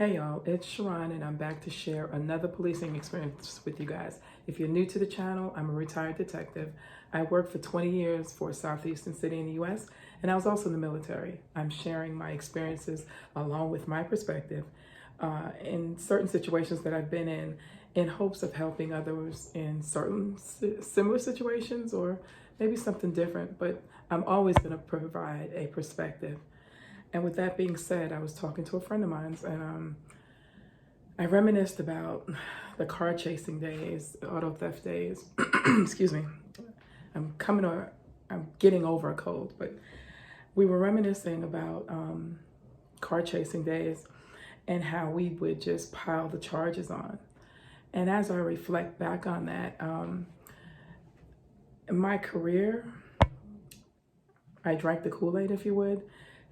Hey y'all, it's Sharon and I'm back to share another policing experience with you guys. If you're new to the channel, I'm a retired detective. I worked for 20 years for a southeastern city in the US and I was also in the military. I'm sharing my experiences along with my perspective in certain situations that I've been in hopes of helping others in certain similar situations or maybe something different, but I'm always going to provide a perspective. And with that being said, I was talking to a friend of mine and I reminisced about the car chasing days, auto theft days. Excuse me. I'm getting over a cold, but we were reminiscing about car chasing days and how we would just pile the charges on. And as I reflect back on that, in my career, I drank the Kool-Aid, if you would.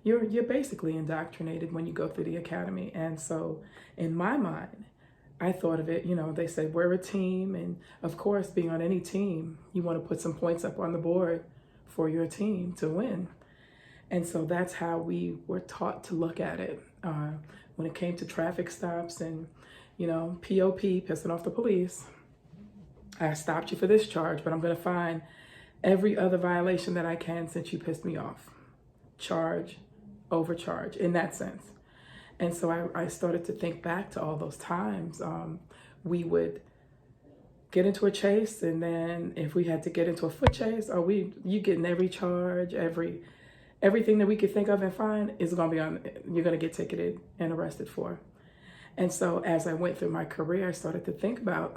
You're basically indoctrinated when you go through the academy. And so in my mind, I thought of it, they said we're a team. And of course, being on any team, you want to put some points up on the board for your team to win. And so that's how we were taught to look at it. When it came to traffic stops and, POP, pissing off the police, I stopped you for this charge, but I'm going to find every other violation that I can since you pissed me off. Charge, overcharge in that sense. And so I started to think back to all those times. We would get into a chase, and then if we had to get into a foot chase, you getting every charge, everything that we could think of and find is gonna be on, you're gonna get ticketed and arrested for. And so as I went through my career, I started to think about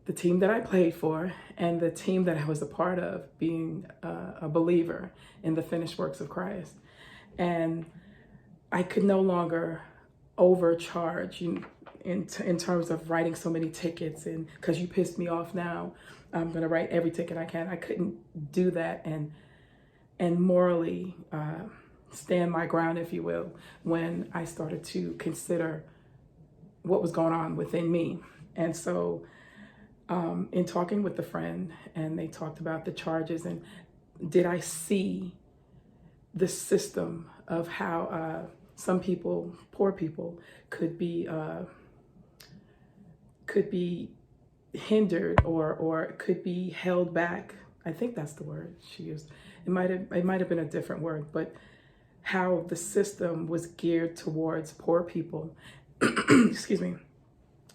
the team that I played for and the team that I was a part of, being a believer in the finished works of Christ. And I could no longer overcharge in terms of writing so many tickets, and because you pissed me off now, I'm going to write every ticket I can. I couldn't do that and morally stand my ground, if you will, when I started to consider what was going on within me. And so in talking with the friend, and they talked about the charges, and did I see the system of how some people, poor people, could be hindered or could be held back. I think that's the word she used. It might have been a different word, but how the system was geared towards poor people. Excuse me.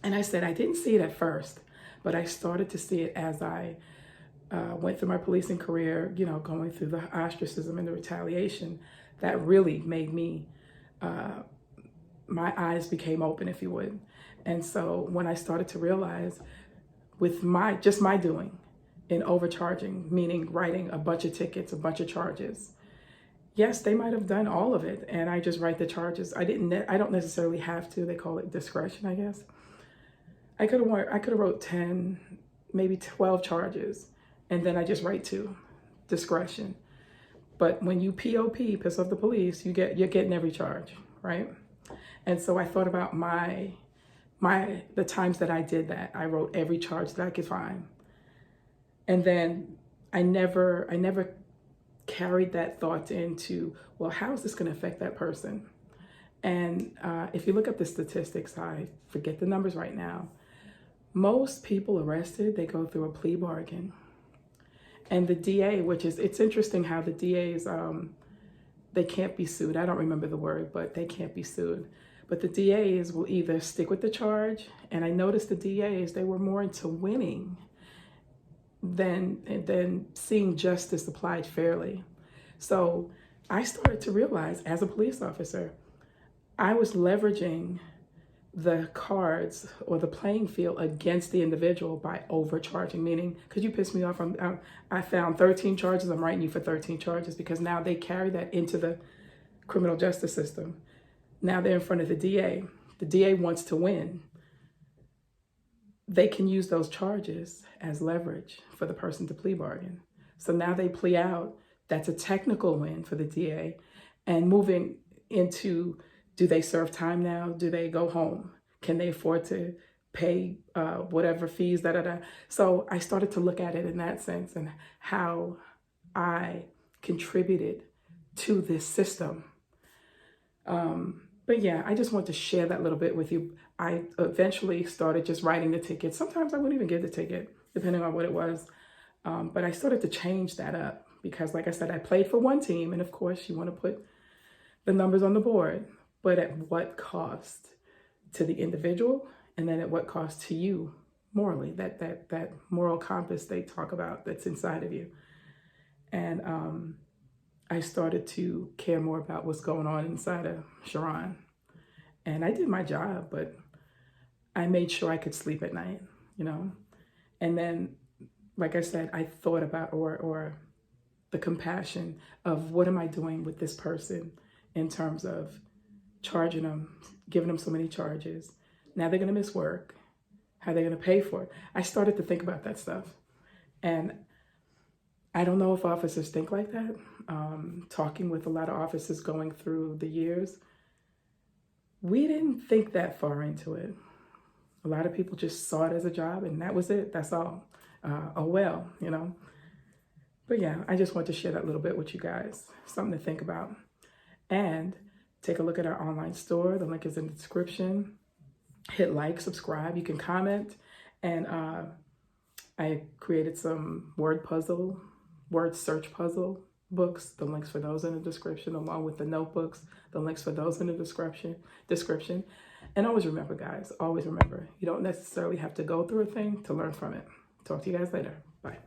And I said I didn't see it at first, but I started to see it as I went through my policing career, going through the ostracism and the retaliation. That really made me, my eyes became open, if you would. And so when I started to realize with my doing in overcharging, meaning writing a bunch of tickets, a bunch of charges, yes, they might have done all of it, and I just write the charges. I don't necessarily have to. They call it discretion, I guess. I could have wrote 10, maybe 12 charges, and then I just write 2, discretion. But when you POP, piss off the police, you're getting every charge, right? And so I thought about the times that I did that. I wrote every charge that I could find. And then I never carried that thought into, well, how is this going to affect that person? And if you look up the statistics, I forget the numbers right now, most people arrested, they go through a plea bargain. And the DA, it's interesting how the DAs, they can't be sued. I don't remember the word, but they can't be sued. But the DAs will either stick with the charge, and I noticed the DAs, they were more into winning than seeing justice applied fairly. So I started to realize, as a police officer, I was leveraging the cards or the playing field against the individual by overcharging, meaning, because you pissed me off, I found 13 charges, I'm writing you for 13 charges, because now they carry that into the criminal justice system. Now they're in front of the DA. The DA wants to win. They can use those charges as leverage for the person to plea bargain. So now they plea out. That's a technical win for the DA. And moving into, do they serve time now? Do they go home? Can they afford to pay whatever fees, So I started to look at it in that sense and how I contributed to this system. But yeah, I just want to share that little bit with you. I eventually started just writing the ticket. Sometimes I wouldn't even give the ticket, depending on what it was. But I started to change that up because, like I said, I played for one team. And of course, you want to put the numbers on the board, but at what cost to the individual, and then at what cost to you morally, that moral compass they talk about that's inside of you. And I started to care more about what's going on inside of Sharon. And I did my job, but I made sure I could sleep at night, you know? And then, like I said, I thought about, or the compassion of what am I doing with this person in terms of charging them, giving them so many charges. Now they're going to miss work. How are they going to pay for it? I started to think about that stuff. And I don't know if officers think like that. Talking with a lot of officers going through the years, we didn't think that far into it. A lot of people just saw it as a job and that was it. That's all. Oh, well, you know. But yeah, I just want to share that little bit with you guys. Something to think about. And take a look at our online store. The link is in the description. Hit like, subscribe. You can comment. And I created some word search puzzle books. The links for those in the description, along with the notebooks. The links for those in the description. And always remember, guys, always remember, you don't necessarily have to go through a thing to learn from it. Talk to you guys later. Bye.